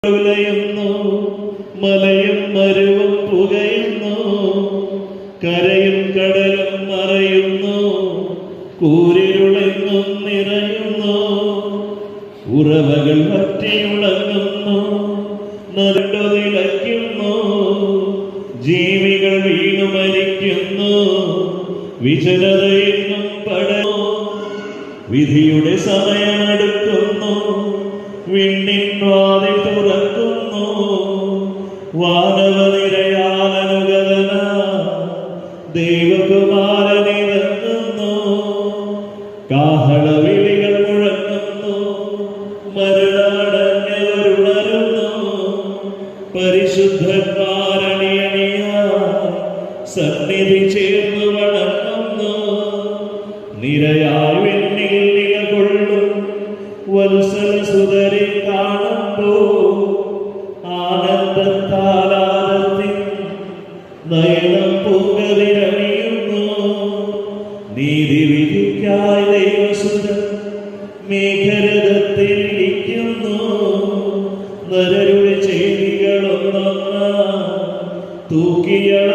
ഉലയുന്നു, മലയും മരുവും പുകയുന്നു, കരയും കടലും മറയുന്നു, കൂരിരുളെങ്ങും നിറയുന്നു, ഉറവകൾ വറ്റിയുണങ്ങുന്നു, നടുണ്ടു നിലയ്ക്കുന്നു, ജീവികൾ വീണു മരിക്കുന്നു, വിജനതയെങ്ങും പടരുന്നു, വിധിയുടെ സമയമടുക്കുന്നു, വിണ്ണിൻ വാതിൽ തുറക്കുന്നു, വാനവനിരയാലനുഗതന ദൈവകുമാരനിറങ്ങുന്നു, കാഹളവിളികൾ മുഴങ്ങുന്നു, മരുളടഞ്ഞവരുണരുന്നു, പരിശുദ്ധന്മാരണിയണിയ സന്നിധി ചേർന്നു വണങ്ങുന്നു, നിരയായി വിണ്ണിൽ നിലകൊള്ളും വത്സലസുതരെ കാണുമ്പോൾ ആനന്ദത്താലാദത്തിൻ നയനം പൂങ്കതിരണിയുന്നു, നീതിവിധിക്കായി ദൈവസുതൻ മേഘരഥത്തിൽ ഇരിക്കുന്നു, നരരുടെ ചെയ്തികളൊന്നൊന്ന തൂക്കിയള